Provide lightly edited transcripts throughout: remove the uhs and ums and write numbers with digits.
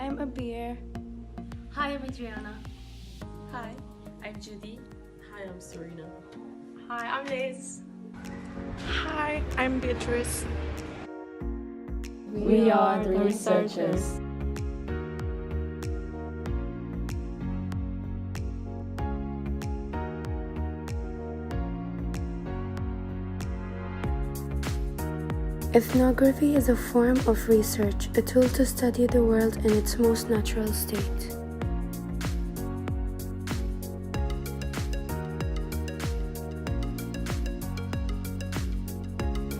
I'm Abir. Hi, I'm Adriana. Hi, I'm Judy. Hi, I'm Serena. Hi, I'm Liz. Hi, I'm Beatrice. We are the researchers. Ethnography is a form of research, a tool to study the world in its most natural state.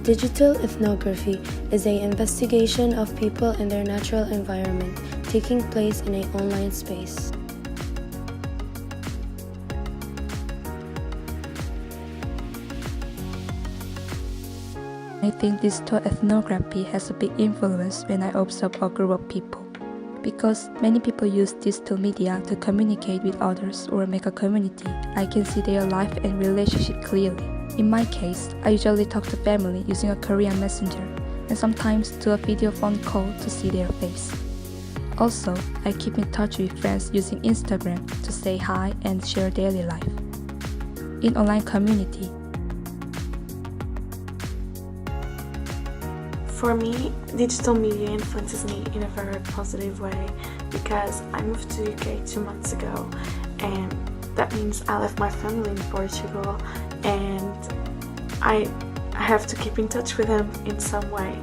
Digital ethnography is an investigation of people in their natural environment, taking place in an online space. I think digital ethnography has a big influence when I observe a group of people, because many people use digital media to communicate with others or make a community. I can see their life and relationship clearly. In my case, I usually talk to family using a Korean messenger and sometimes do a video phone call to see their face. Also, I keep in touch with friends using Instagram to say hi and share daily life. In online community, For me, digital media influences me in a very positive way because I moved to UK 2 months ago, and that means I left my family in Portugal, and I have to keep in touch with them in some way.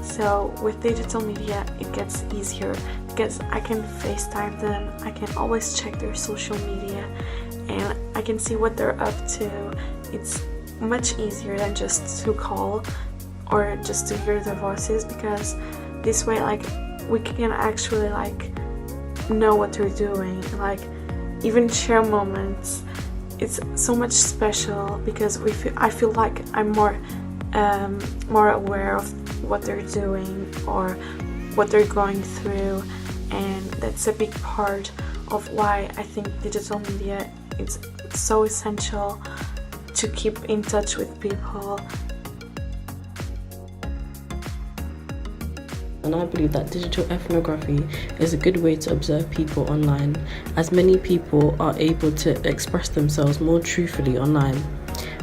So with digital media it gets easier because I can FaceTime them, I can always check their social media, and I can see what they're up to. It's much easier than just to call or just to hear their voices, because this way we can actually know what they're doing, even share moments. It's so much special because I feel like I'm more aware of what they're doing or what they're going through, and that's a big part of why I think digital media is so essential to keep in touch with people. And I believe that digital ethnography is a good way to observe people online, as many people are able to express themselves more truthfully online,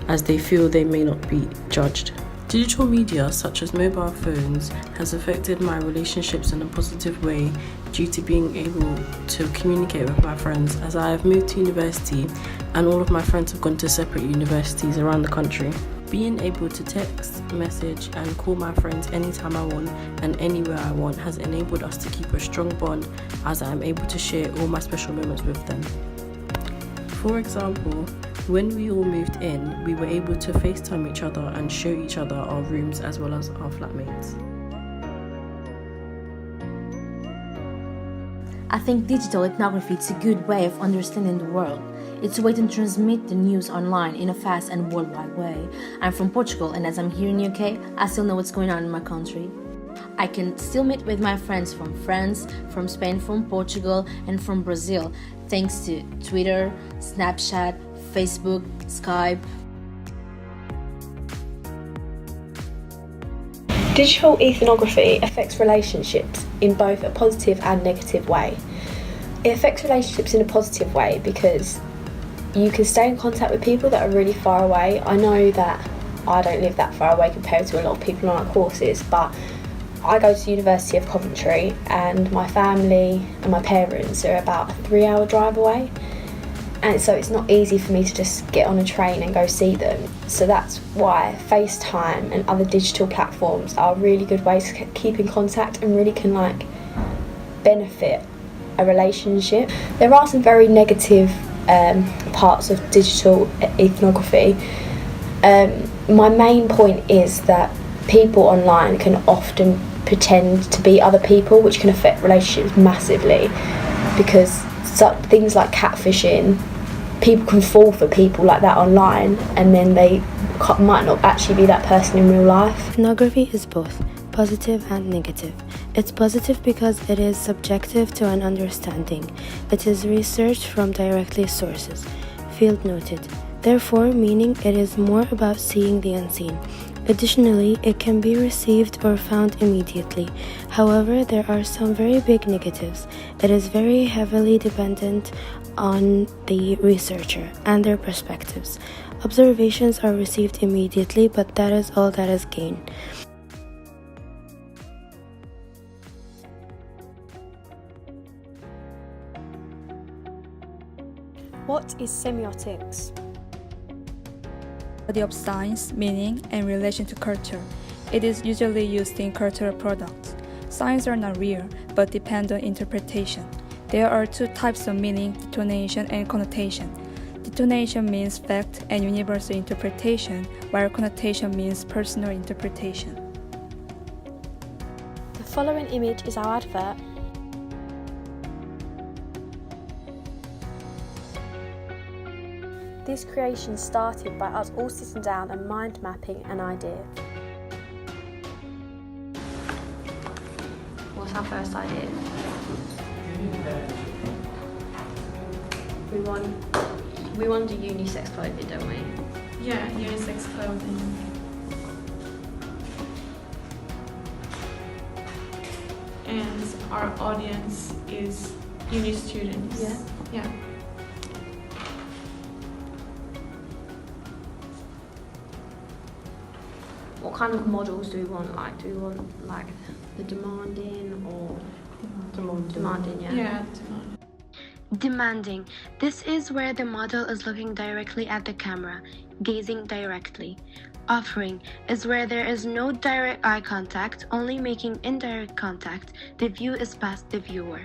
as they feel they may not be judged. Digital media, such as mobile phones, has affected my relationships in a positive way due to being able to communicate with my friends, as I have moved to university and all of my friends have gone to separate universities around the country. Being able to text, message and call my friends anytime I want and anywhere I want has enabled us to keep a strong bond, as I am able to share all my special moments with them. For example, when we all moved in, we were able to FaceTime each other and show each other our rooms as well as our flatmates. I think digital ethnography is a good way of understanding the world. It's a way to transmit the news online in a fast and worldwide way. I'm from Portugal, and as I'm here in UK, I still know what's going on in my country. I can still meet with my friends from France, from Spain, from Portugal, and from Brazil, thanks to Twitter, Snapchat, Facebook, Skype. Digital ethnography affects relationships in both a positive and negative way. It affects relationships in a positive way because you can stay in contact with people that are really far away. I know that I don't live that far away compared to a lot of people on our courses, but I go to the University of Coventry and my family and my parents are about a 3-hour drive away, and so it's not easy for me to just get on a train and go see them. So that's why FaceTime and other digital platforms are really good ways to keep in contact and really can benefit a relationship. There are some very negative parts of digital ethnography. My main point is that people online can often pretend to be other people, which can affect relationships massively, because things like catfishing, people can fall for people like that online and then they might not actually be that person in real life. Ethnography is both positive and negative. It's positive because it is subjective to an understanding. It is research from directly sources, field noted. Therefore, meaning it is more about seeing the unseen. Additionally, it can be received or found immediately. However, there are some very big negatives. It is very heavily dependent on the researcher and their perspectives. Observations are received immediately, but that is all that is gained. What is semiotics? Study of science, meaning, and relation to culture. It is usually used in cultural products. Signs are not real, but depend on interpretation. There are two types of meaning, detonation and connotation. Detonation means fact and universal interpretation, while connotation means personal interpretation. The following image is our advert. This creation started by us all sitting down and mind mapping an idea. What's our first idea? We want to do unisex clothing, don't we? Yeah, unisex clothing. And our audience is uni students. Yeah. What kind of models do we want? Like, do we want like the demanding or demanding? Yeah. Yeah, demanding. Demanding. This is where the model is looking directly at the camera, gazing directly. Offering is where there is no direct eye contact, only making indirect contact. The view is past the viewer.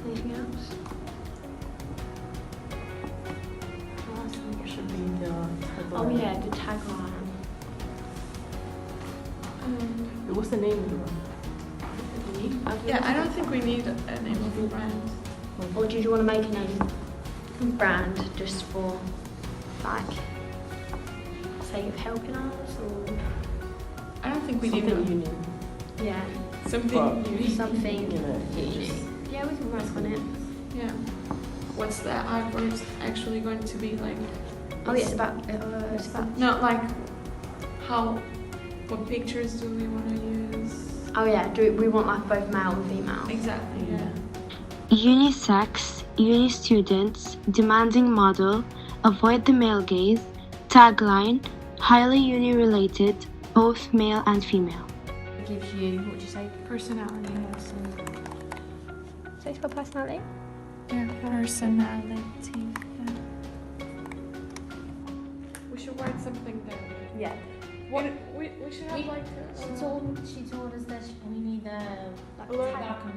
Anything else? It should be the tagline. Oh yeah, the tagline. What's the name of the one? Yeah, I don't think we need a name of a brand. Or do you want to make a name brand just for like sake of helping us, or I don't think we need Something a unique. yeah, something unique. something You know, unique. Yeah, we can work on it. Yeah. What's the advert actually going to be like? Oh yeah, it's about No, like what pictures do we want to use? oh yeah, do we want like both male and female? Exactly, yeah. Unisex, uni students, demanding model, avoid the male gaze, tagline, highly uni-related, both male and female. It gives you, what would you say? Personality. So it's got personality? Yeah, personality. Yeah. We should write something there. Yeah. What we should have like She told us that we need a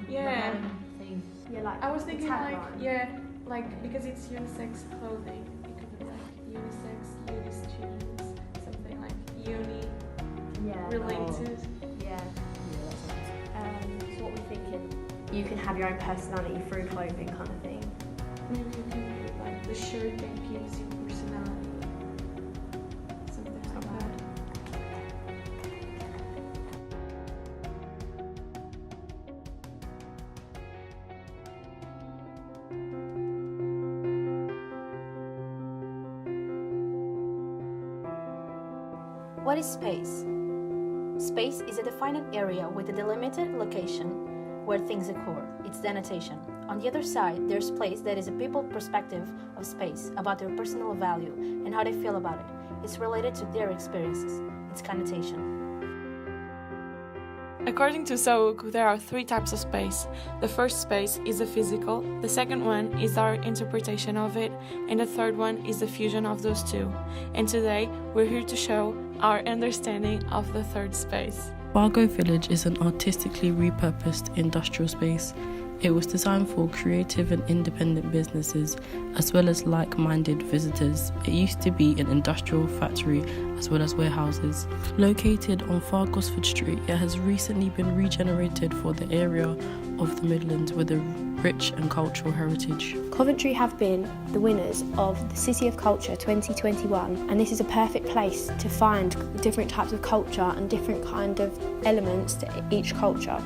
yeah. thing. Yeah, like I was thinking like tagline. like because it's unisex clothing, it could be like unisex, uni students, something like uni related. Yeah. So what we're thinking, you can have your own personality through clothing kind of thing. Maybe you can put like the shirt that gives you personality. Something like that. What is space? Space is a defined area with a delimited location where things occur. It's denotation. On the other side, there's place that is a people perspective of space, about their personal value and how they feel about it. It's related to their experiences. It's connotation. According to Sauk, there are 3 types of space. The first space is the physical, the second one is our interpretation of it, and the third one is the fusion of those two. And today, we're here to show our understanding of the third space. Bargo Village is an artistically repurposed industrial space. It was designed for creative and independent businesses, as well as like-minded visitors. It used to be an industrial factory, as well as warehouses. Located on Far Gosford Street, it has recently been regenerated for the area of the Midlands with a rich and cultural heritage. Coventry have been the winners of the City of Culture 2021, and this is a perfect place to find different types of culture and different kind of elements to each culture.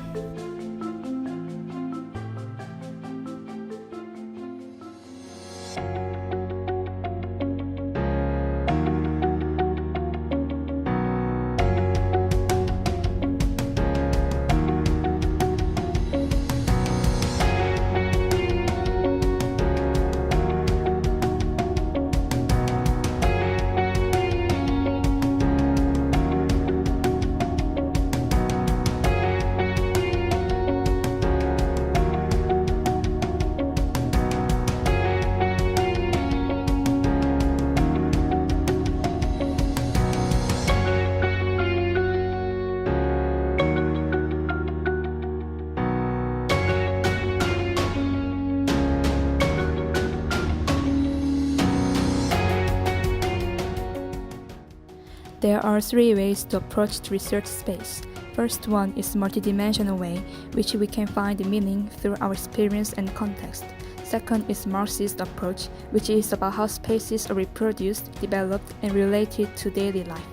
There are 3 ways to approach the research space. First one is multidimensional way, which we can find the meaning through our experience and context. Second is Marxist approach, which is about how spaces are reproduced, developed, and related to daily life.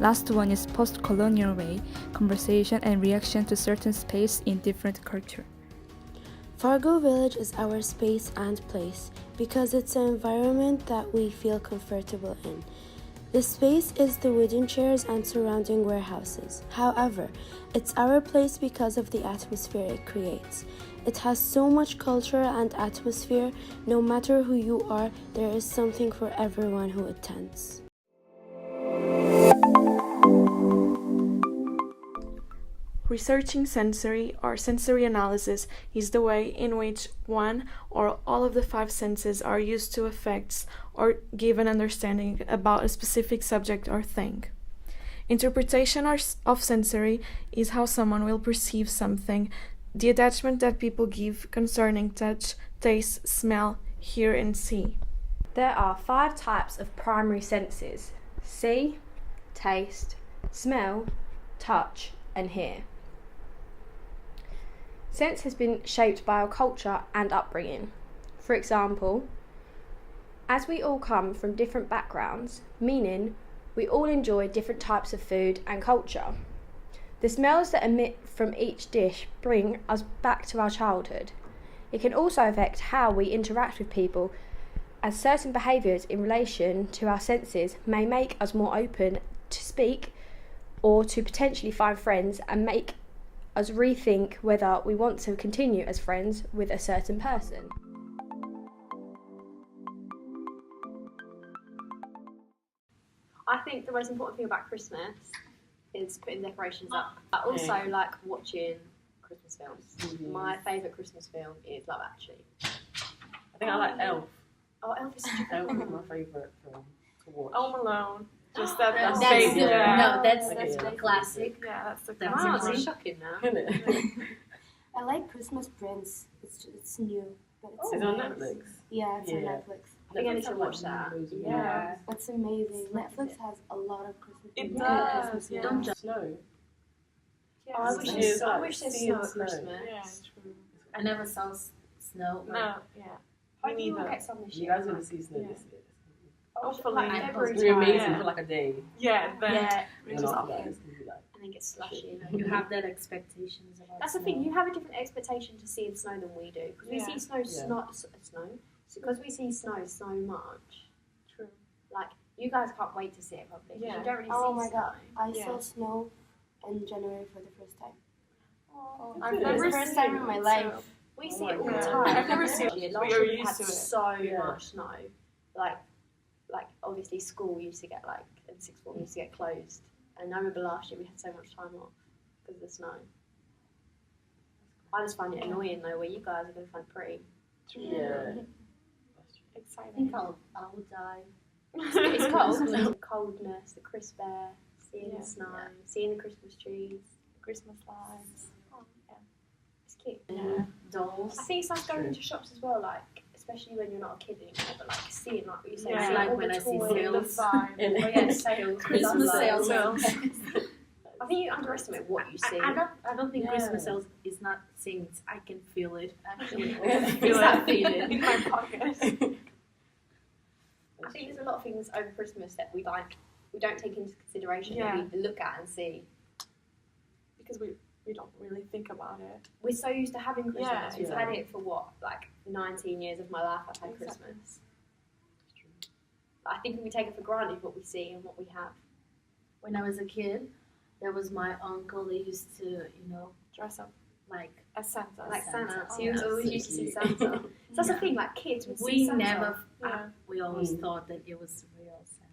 Last one is post-colonial way, conversation and reaction to certain space in different culture. Fargo Village is our space and place because it's an environment that we feel comfortable in. The space is the wooden chairs and surrounding warehouses. However, it's our place because of the atmosphere it creates. It has so much culture and atmosphere. No matter who you are, there is something for everyone who attends. Researching sensory or sensory analysis is the way in which one or all of the 5 senses are used to effects or give an understanding about a specific subject or thing. Interpretation of sensory is how someone will perceive something, the attachment that people give concerning touch, taste, smell, hear, and see. There are 5 types of primary senses: see, taste, smell, touch, and hear. Sense has been shaped by our culture and upbringing. For example, as we all come from different backgrounds, meaning we all enjoy different types of food and culture. The smells that emit from each dish bring us back to our childhood. It can also affect how we interact with people, as certain behaviours in relation to our senses may make us more open to speak or to potentially find friends and make us rethink whether we want to continue as friends with a certain person. I think the most important thing about Christmas is putting decorations up. I also like watching Christmas films. My favourite Christmas film is Love Actually. I think I like Elf. Oh, Elf is such a Elf is my favourite film to watch. Home Alone. Just That's baby. a classic. Yeah, that's the That's Wow, classic. it's shocking now. Isn't it? I like Christmas Prince. It's new, but it's It's on Netflix. Yeah, it's on Yeah. Netflix. I think I need to watch that. Yeah. It's amazing. Netflix has a lot of Christmas. It movies. does, Christmas yeah. movies. Snow. Yeah, Oh, I wish it's there's seeing snow at snow. Christmas. Yeah, true. I never saw snow. No, yeah. I think Me we'll neither. get some this You year. guys gonna see snow Yeah. this year. Hopefully. Like I February It's gonna be amazing Yeah. for like a day. Yeah, then Yeah, we And just after that, it's gonna be like. and then get slushy. You have that expectations about That's the thing. You have a different expectation to seeing snow than we do because we Yeah. see snow, because we see snow so much. True. Like you guys can't wait to see it properly. 'Cause Yeah. You don't really Oh see my snow. god, I Yeah. saw snow in January for the first time. I've It was never the first seen time in my it, life. We Oh see my it all the God. time. I've never seen it. Last We year are we used had to it. so Yeah. much snow. Like obviously school used to get in sixth form used to get closed, and I remember last year we had so much time off because of the snow. I just find it annoying though, where you guys are going to find it pretty. Yeah. I Exciting. think I would die. It's cold. The coldness, the crisp air, seeing Yeah. the snow, seeing the Christmas trees. Christmas lights. Oh, yeah. It's cute. Yeah. Dolls. I think it's nice going into shops as well, like especially when you're not a kid anymore, but like seeing like what you say, Yeah. like All when the I see toys, sales, the vibe. oh yeah, sales, Christmas sales. I think you underestimate what you see. I don't think Yeah. Christmas sales is not things. I can feel it actually. Feel that feeling in my pocket. I think there's a lot of things over Christmas that we don't take into consideration Yeah. that we look at and see. Because we don't really think about it. We're so used to having Christmas. Yeah, We've yeah. had it for what, like 19 years of my life I've had Exactly. Christmas. I think we take it for granted what we see and what we have. When I was a kid, there was my uncle. They used to, Dress up like as Santa. Like Santa. Santa. So you Yeah. always used to see Santa. So that's the thing, like kids would see we Santa. never. Yeah. We always thought that it was real Santa.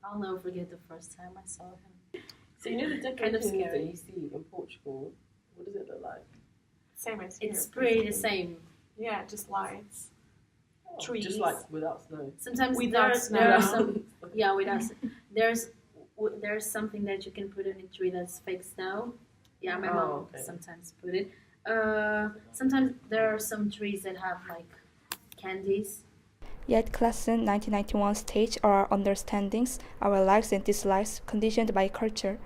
I'll never forget the first time I saw him. So you know the Kind of decorations that scary. you see in Portugal? What does it look like? Same as here. It's pretty the same. Yeah, just lights. Trees. Just like without snow. Sometimes Without there are snow. some. Yeah, without. There's something that you can put in a tree that's fake snow. Yeah, my mom okay. sometimes put it. Sometimes there are some trees that have like candies. Yet Klassen 1991 stage our understandings, our likes and dislikes conditioned by culture.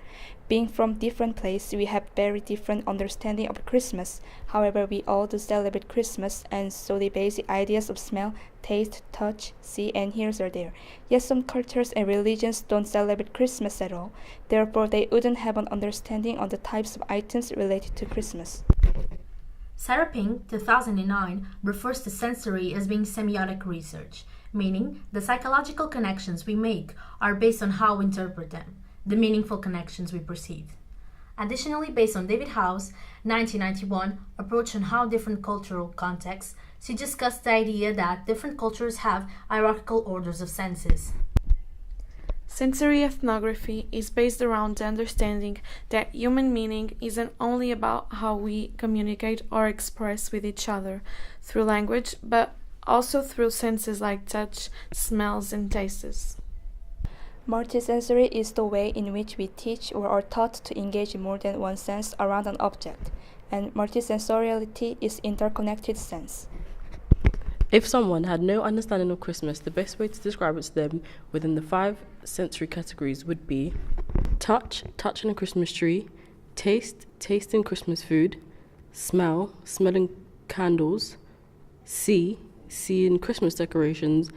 Being from different places, we have very different understanding of Christmas. However, we all do celebrate Christmas, and so the basic ideas of smell, taste, touch, see, and hear are there. Yet some cultures and religions don't celebrate Christmas at all. Therefore, they wouldn't have an understanding on the types of items related to Christmas. Sarah Pink, 2009, refers to sensory as being semiotic research, meaning the psychological connections we make are based on how we interpret them, the meaningful connections we perceive. Additionally, based on David Howe's 1991 approach on how different cultural contexts, she discussed the idea that different cultures have hierarchical orders of senses. Sensory ethnography is based around the understanding that human meaning isn't only about how we communicate or express with each other through language, but also through senses like touch, smells, and tastes. Multisensory is the way in which we teach or are taught to engage in more than one sense around an object, and multisensoriality is interconnected sense. If someone had no understanding of Christmas, the best way to describe it to them within the 5 sensory categories would be touch, touching a Christmas tree, taste, tasting Christmas food, smell, smelling candles, see, seeing Christmas decorations,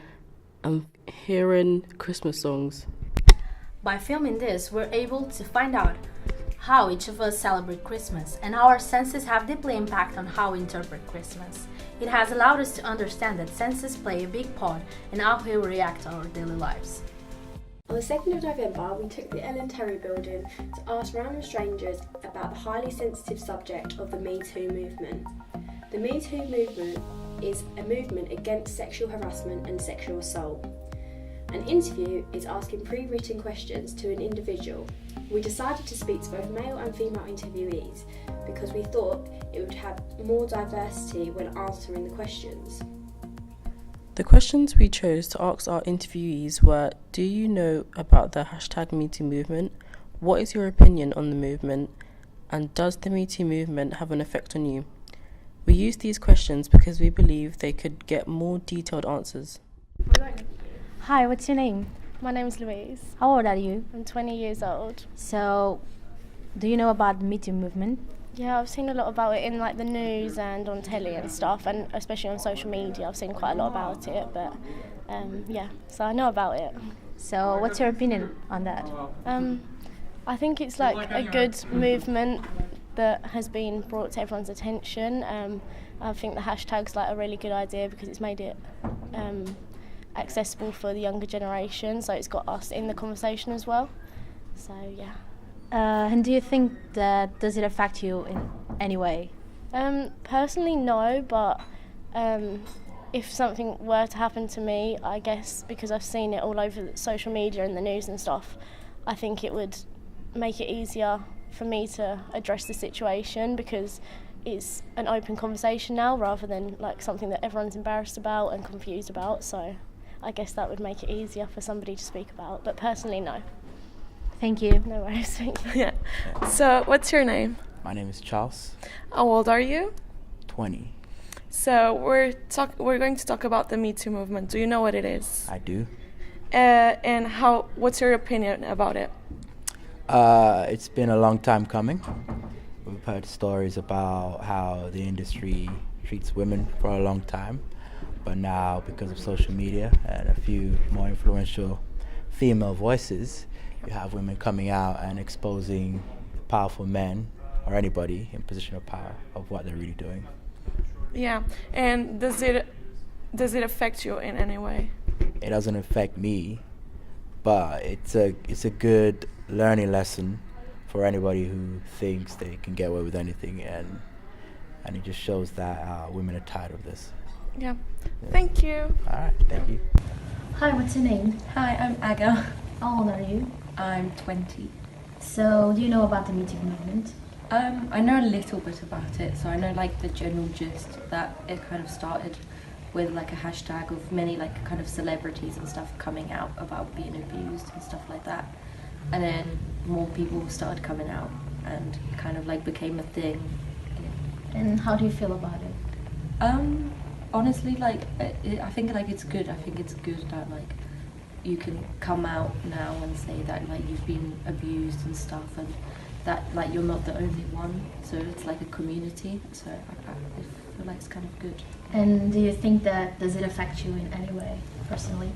and hearing Christmas songs. By filming this, we're able to find out how each of us celebrate Christmas and how our senses have deeply impact on how we interpret Christmas. It has allowed us to understand that senses play a big part in how we react to our daily lives. On the 2nd of November, we took the Ellen Terry building to ask random strangers about the highly sensitive subject of the Me Too movement. The Me Too movement is a movement against sexual harassment and sexual assault. An interview is asking pre-written questions to an individual. We decided to speak to both male and female interviewees because we thought it would have more diversity when answering the questions. The questions we chose to ask our interviewees were: do you know about the #MeToo movement? What is your opinion on the movement? And does the Me Too movement have an effect on you? We used these questions because we believe they could get more detailed answers. Hi, what's your name? My name's Louise. How old are you? I'm 20 years old. So, do you know about the Me Too movement? Yeah, I've seen a lot about it in like the news and on telly and stuff, and especially on social media. I've seen quite a lot about it, but yeah, so I know about it. So, what's your opinion on that? I think it's like a good movement that has been brought to everyone's attention. I think the hashtag's like a really good idea because it's made it accessible for the younger generation, so it's got us in the conversation as well. So yeah. And do you think that does it affect you in any way? Personally, no, but if something were to happen to me, I guess because I've seen it all over social media and the news and stuff, I think it would make it easier for me to address the situation because it's an open conversation now rather than like something that everyone's embarrassed about and confused about. So I guess that would make it easier for somebody to speak about, but personally, no. Thank you. No worries, thank you. Yeah. So, what's your name? My name is Charles. How old are you? 20. So we're going to talk about the Me Too movement. Do you know what it is? I do. And what's your opinion about it? It's been a long time coming. We've heard stories about how the industry treats women for a long time, but now because of social media and a few more influential female voices, you have women coming out and exposing powerful men or anybody in position of power of what they're really doing. Yeah, and does it affect you in any way? It doesn't affect me, but it's a good learning lesson for anybody who thinks they can get away with anything, and it just shows that women are tired of this. Yeah. Thank you. All right, thank you. Hi, what's your name? Hi, I'm Aga. How old are you? I'm 20. So, do you know about the Me Too movement? I know a little bit about it, so I know like the general gist that it kind of started with like a hashtag of many like kind of celebrities and stuff coming out about being abused and stuff like that. And then more people started coming out and kind of like became a thing. And how do you feel about it? Honestly, like I think like it's good. I think it's good that like you can come out now and say that like you've been abused and stuff, and that like you're not the only one. So it's like a community. So I feel like it's kind of good. And do you think that does it affect you in any way personally?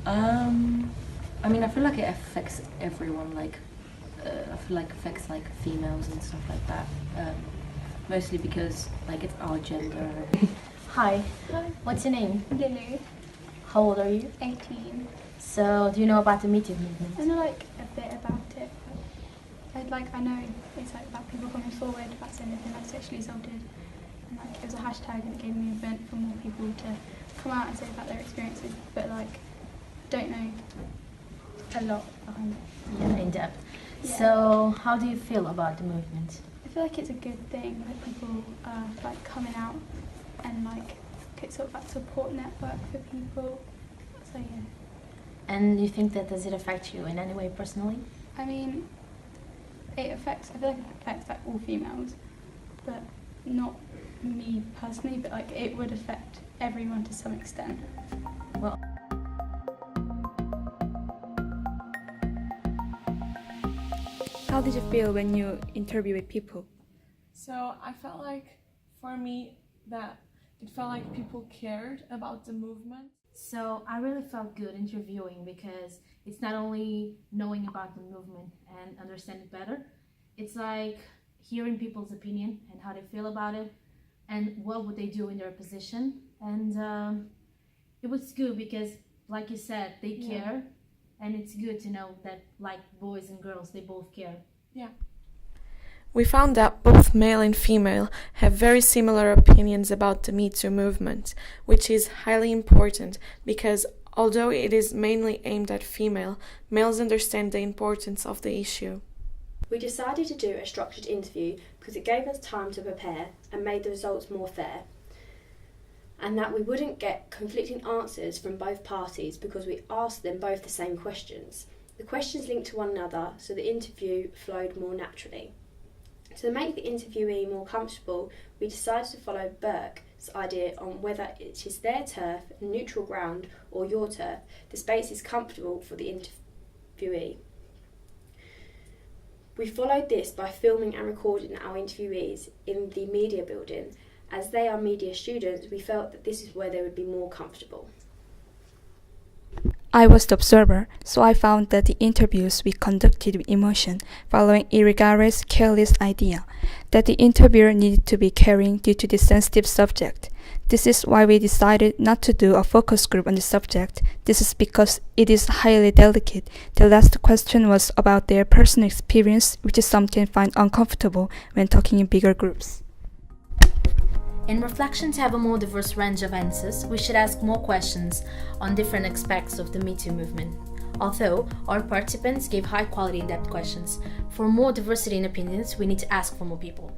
I mean, I feel like it affects everyone. Like I feel like it affects like females and stuff like that. Mostly because like it's our gender. Hi. Hi. What's your name? Lily. How old are you? 18. So, do you know about the Me Too movement? I know like a bit about it. I know it's like about people coming forward about saying they've been like sexually assaulted, and like it was a hashtag and it gave me an event for more people to come out and say about their experiences. But like, don't know a lot behind it. Yeah, in depth. Yeah. So, how do you feel about the movement? I feel like it's a good thing that people are like coming out and like it's sort of like support network for people. So yeah. And you think that does it affect you in any way personally? I mean, I feel like it affects like all females, but not me personally, but like it would affect everyone to some extent. Well, how did you feel when you interviewed people? So I felt like, for me, that it felt like people cared about the movement. So I really felt good interviewing because it's not only knowing about the movement and understand it better, it's like hearing people's opinion and how they feel about it and what would they do in their position. And it was good because, like you said, they care, and it's good to know that like boys and girls, they both care. Yeah. We found that both male and female have very similar opinions about the Me Too movement, which is highly important because although it is mainly aimed at female, males understand the importance of the issue. We decided to do a structured interview because it gave us time to prepare and made the results more fair, and that we wouldn't get conflicting answers from both parties because we asked them both the same questions. The questions linked to one another, so the interview flowed more naturally. To make the interviewee more comfortable, we decided to follow Burke's idea on whether it is their turf, neutral ground, or your turf, the space is comfortable for the interviewee. We followed this by filming and recording our interviewees in the media building. As they are media students, we felt that this is where they would be more comfortable. I was the observer, so I found that the interviews we conducted with emotion, following Irigare's careless idea, that the interviewer needed to be caring due to this sensitive subject. This is why we decided not to do a focus group on the subject. This is because it is highly delicate. The last question was about their personal experience, which is some can find uncomfortable when talking in bigger groups. In reflection to have a more diverse range of answers, we should ask more questions on different aspects of the Me Too movement. Although our participants gave high quality in-depth questions, for more diversity in opinions, we need to ask for more people.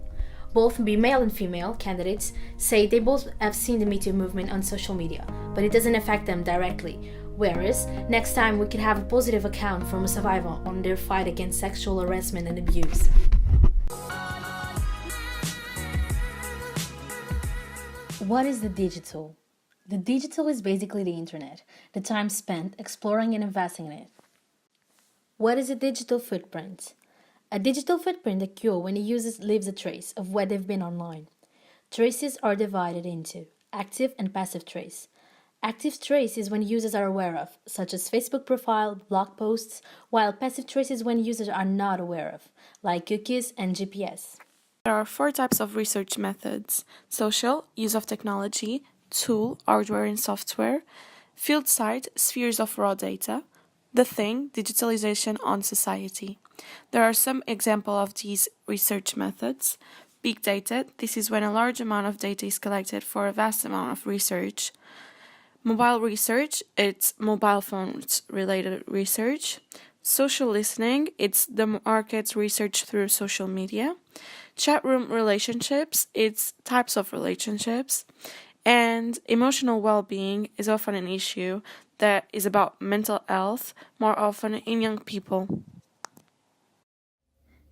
Both male and female candidates say they both have seen the Me Too movement on social media, but it doesn't affect them directly. Whereas, next time we could have a positive account from a survivor on their fight against sexual harassment and abuse. What is the digital? The digital is basically the internet, the time spent exploring and investing in it. What is a digital footprint? A digital footprint occurs when a user leaves a trace of where they've been online. Traces are divided into active and passive trace. Active trace is when users are aware of, such as Facebook profile, blog posts, while passive trace is when users are not aware of, like cookies and GPS. There are 4 types of research methods: social, use of technology; tool, hardware and software; field site, spheres of raw data; the thing, digitalization on society. There are some examples of these research methods. Big data, this is when a large amount of data is collected for a vast amount of research. Mobile research, it's mobile phones related research. Social listening, it's the market's research through social media. Chat room relationships, it's types of relationships. And emotional well-being is often an issue that is about mental health, more often in young people.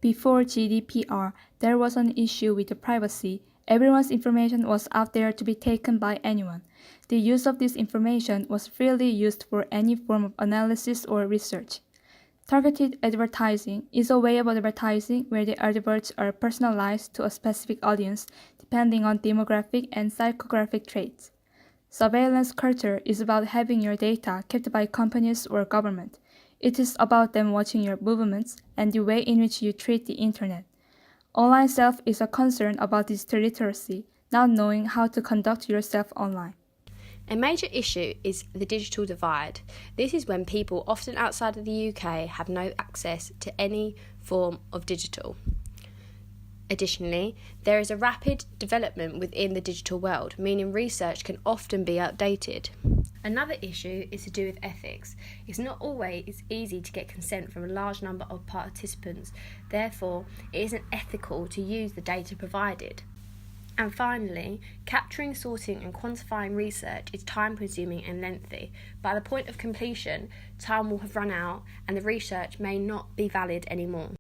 Before GDPR, there was an issue with the privacy. Everyone's information was out there to be taken by anyone. The use of this information was freely used for any form of analysis or research. Targeted advertising is a way of advertising where the adverts are personalized to a specific audience depending on demographic and psychographic traits. Surveillance culture is about having your data kept by companies or government. It is about them watching your movements and the way in which you treat the internet. Online self is a concern about digital literacy, not knowing how to conduct yourself online. A major issue is the digital divide. This is when people, often outside of the UK, have no access to any form of digital. Additionally, there is a rapid development within the digital world, meaning research can often be outdated. Another issue is to do with ethics. It's not always easy to get consent from a large number of participants, therefore it isn't ethical to use the data provided. And finally, capturing, sorting and quantifying research is time-consuming and lengthy. By the point of completion, time will have run out and the research may not be valid anymore.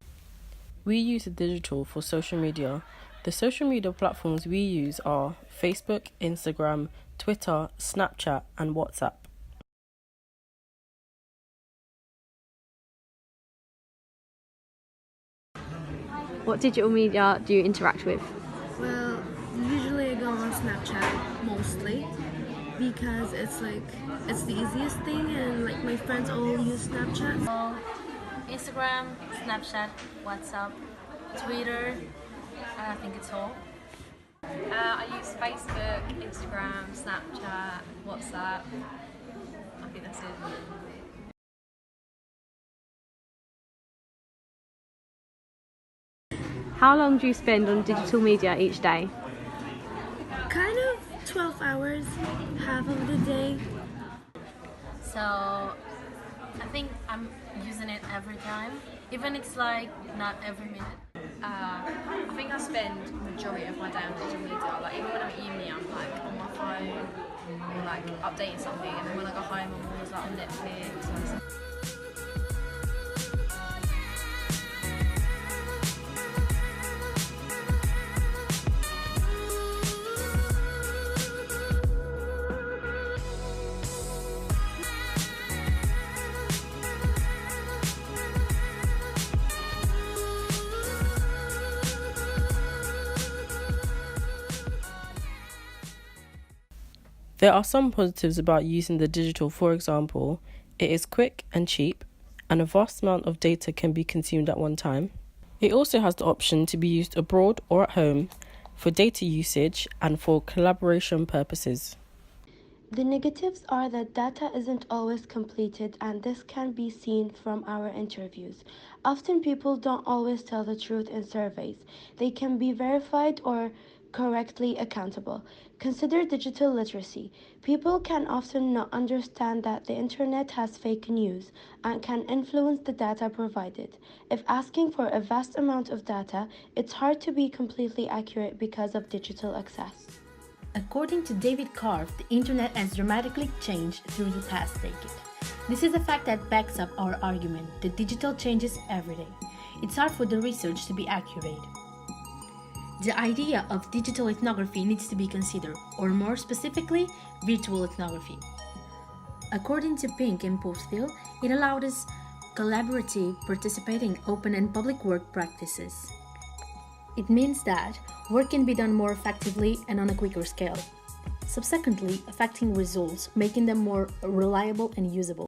We use the digital for social media. The social media platforms we use are Facebook, Instagram, Twitter, Snapchat and WhatsApp. What digital media do you interact with? Well, usually I go on Snapchat mostly because it's the easiest thing and like my friends all use Snapchat. Instagram, Snapchat, WhatsApp, Twitter, I think it's all. I use Facebook, Instagram, Snapchat, WhatsApp. I think that's it. How long do you spend on digital media each day? Kind of 12 hours, half of the day. So I think I'm using it every time, even it's like not every minute. I think I spend majority of my day on digital media. Like even when I'm at uni, I'm like on my phone or like updating something, and then when I go home, I'm always like on Netflix. And There are some positives about using the digital. For example, it is quick and cheap, and a vast amount of data can be consumed at one time. It also has the option to be used abroad or at home for data usage and for collaboration purposes. The negatives are that data isn't always completed, and this can be seen from our interviews. Often people don't always tell the truth in surveys. They can be verified or correctly accountable. Consider digital literacy. People can often not understand that the internet has fake news and can influence the data provided. If asking for a vast amount of data, it's hard to be completely accurate because of digital access. According to David Karpf, the internet has dramatically changed through the past decade. This is a fact that backs up our argument that digital changes every day. It's hard for the research to be accurate. The idea of digital ethnography needs to be considered, or more specifically, virtual ethnography. According to Pink and Postville, it allowed us collaborative, participating, open and public work practices. It means that work can be done more effectively and on a quicker scale, subsequently affecting results, making them more reliable and usable.